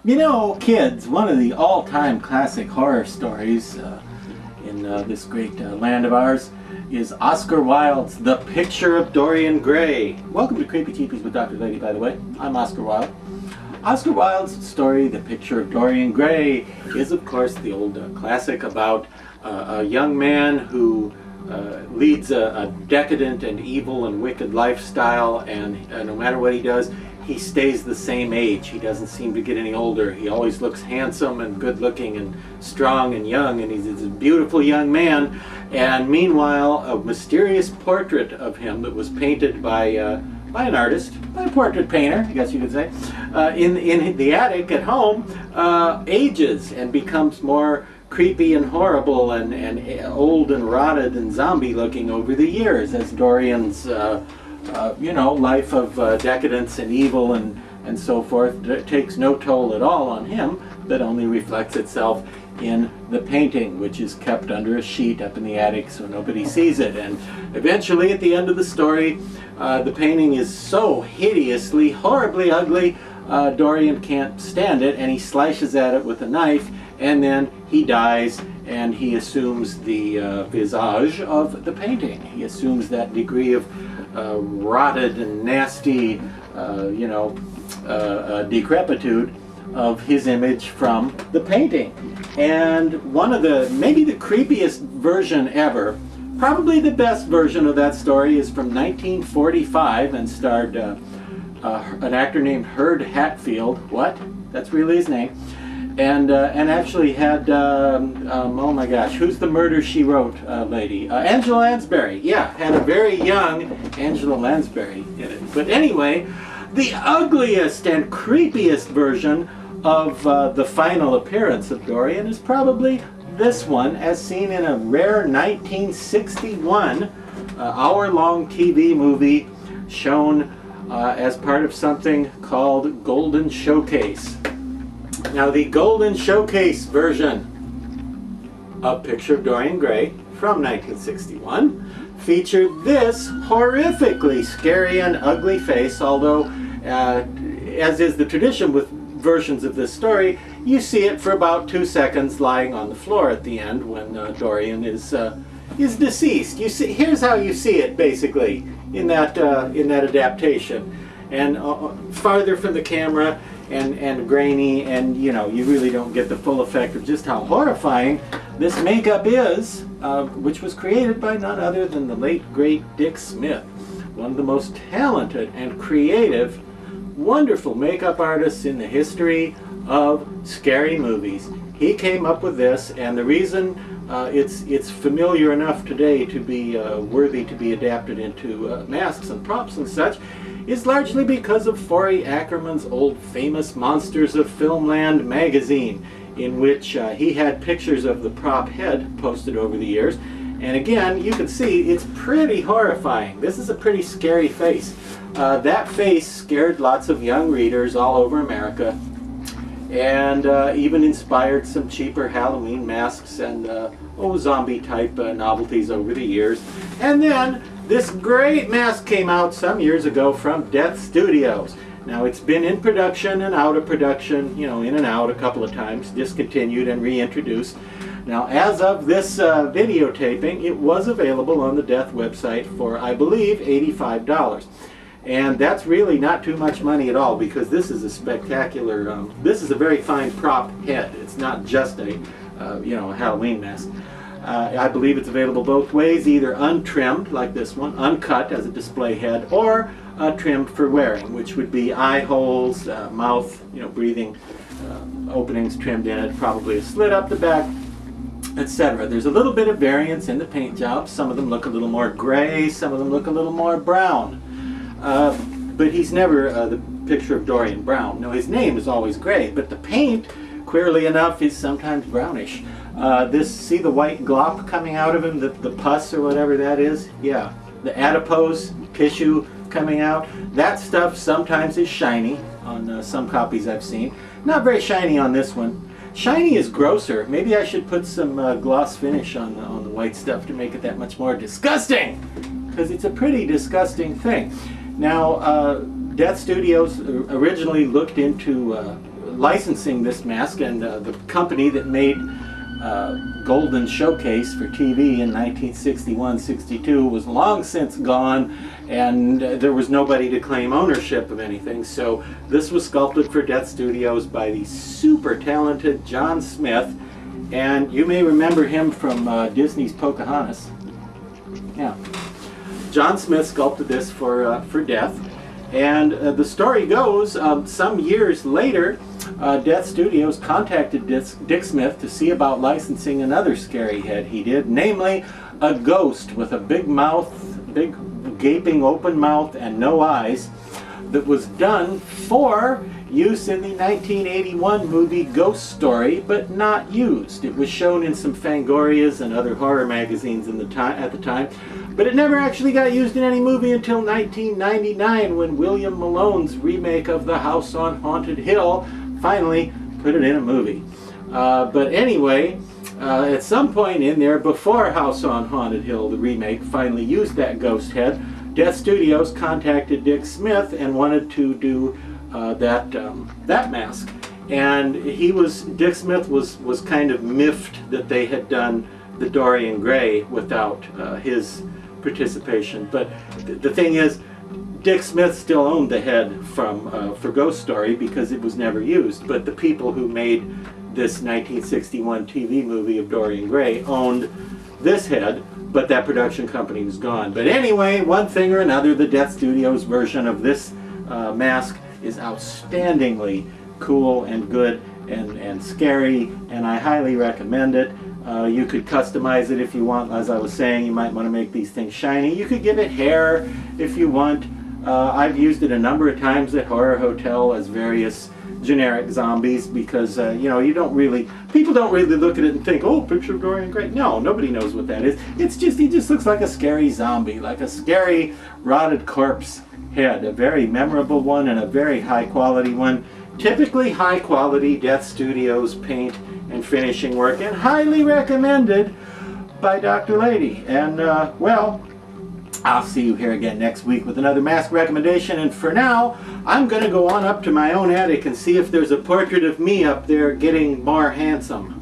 You know, kids, one of the all-time classic horror stories in this great land of ours is Oscar Wilde's The Picture of Dorian Gray. Welcome to Creepy Cheapies with Dr. Lady, by the way. I'm Oscar Wilde. Oscar Wilde's story, The Picture of Dorian Gray, is of course the old classic about a young man who leads a decadent and evil and wicked lifestyle, and no matter what he does, he stays the same age. He doesn't seem to get any older. He always looks handsome and good looking and strong and young, and he's a beautiful young man. And meanwhile, a mysterious portrait of him that was painted by an artist, by a portrait painter, I guess you could say, in the attic at home, ages and becomes more creepy and horrible and old and rotted and zombie looking over the years as Dorian's life of decadence and evil and so forth takes no toll at all on him, but only reflects itself in the painting, which is kept under a sheet up in the attic so nobody sees it. And eventually, at the end of the story, the painting is so hideously, horribly ugly, Dorian can't stand it, and he slashes at it with a knife, and then he dies, and he assumes the visage of the painting. He assumes that degree of rotted and nasty, decrepitude of his image from the painting. And one of maybe the creepiest version ever, probably the best version of that story, is from 1945 and starred an actor named Hurd Hatfield. What? That's really his name. And actually had, oh my gosh, who's the Murder, She Wrote lady? Angela Lansbury. Yeah, had a very young Angela Lansbury in it. But anyway, the ugliest and creepiest version of the final appearance of Dorian is probably this one, as seen in a rare 1961 hour-long TV movie shown as part of something called Golden Showcase. Now, the Golden Showcase version of Picture of Dorian Gray from 1961 featured this horrifically scary and ugly face, although, as is the tradition with versions of this story, you see it for about 2 seconds lying on the floor at the end when Dorian is deceased. You see, here's how you see it basically in that adaptation, and farther from the camera. And grainy, and you really don't get the full effect of just how horrifying this makeup is, which was created by none other than the late great Dick Smith, one of the most talented and creative, wonderful makeup artists in the history of scary movies. He came up with this, and the reason it's familiar enough today to be worthy to be adapted into masks and props and such is largely because of Forey Ackerman's old famous Monsters of Filmland magazine, in which he had pictures of the prop head posted over the years. And again, you can see it's pretty horrifying. This is a pretty scary face. That face scared lots of young readers all over America, and even inspired some cheaper Halloween masks and zombie type novelties over the years. And then this great mask came out some years ago from Death Studios. Now, it's been in production and out of production, in and out a couple of times, discontinued and reintroduced. Now, as of this videotaping, it was available on the Death website for, I believe, $85. And that's really not too much money at all, because this is a spectacular, this is a very fine prop head. It's not just a Halloween mask. I believe it's available both ways, either untrimmed, like this one, uncut as a display head, or trimmed for wearing, which would be eye holes, mouth, breathing openings trimmed in it, probably a slit up the back, etc. There's a little bit of variance in the paint jobs. Some of them look a little more gray, some of them look a little more brown. But he's never the Picture of Dorian Brown. No, his name is always gray, but the paint, queerly enough, is sometimes brownish. See the white glop coming out of him, the pus or whatever that is? Yeah, the adipose tissue coming out. That stuff sometimes is shiny on some copies I've seen. Not very shiny on this one. Shiny is grosser. Maybe I should put some gloss finish on the white stuff to make it that much more disgusting, because it's a pretty disgusting thing. Now, Death Studios originally looked into licensing this mask, and the company that made Golden Showcase for TV in 1961-62 was long since gone, and there was nobody to claim ownership of anything. So this was sculpted for Death Studios by the super talented John Smith, and you may remember him from Disney's Pocahontas. Yeah, John Smith sculpted this for Death, and the story goes some years later, Death Studios contacted Dick Smith to see about licensing another scary head he did, namely a ghost with a big mouth, big gaping open mouth and no eyes, that was done for use in the 1981 movie Ghost Story, but not used. It was shown in some Fangorias and other horror magazines at the time, but it never actually got used in any movie until 1999, when William Malone's remake of The House on Haunted Hill finally put it in a movie. But anyway, at some point in there, before House on Haunted Hill, the remake, finally used that ghost head, Death Studios contacted Dick Smith and wanted to do that mask. And Dick Smith was kind of miffed that they had done the Dorian Gray without his participation. But the thing is, Dick Smith still owned the head for Ghost Story because it was never used. But the people who made this 1961 TV movie of Dorian Gray owned this head, but that production company was gone. But anyway, one thing or another, the Death Studios version of this mask is outstandingly cool and good and scary, and I highly recommend it. You could customize it if you want. As I was saying, you might want to make these things shiny. You could give it hair if you want. I've used it a number of times at Horror Hotel as various generic zombies because you know, people don't really look at it and think, oh, picture of Dorian Gray. No, nobody knows what that is. He just looks like a scary zombie, like a scary rotted corpse head, a very memorable one and a very high quality one. Typically high quality Death Studios paint and finishing work, and highly recommended by Dr. Lady. And well, I'll see you here again next week with another mask recommendation, and for now I'm going to go on up to my own attic and see if there's a portrait of me up there getting more handsome.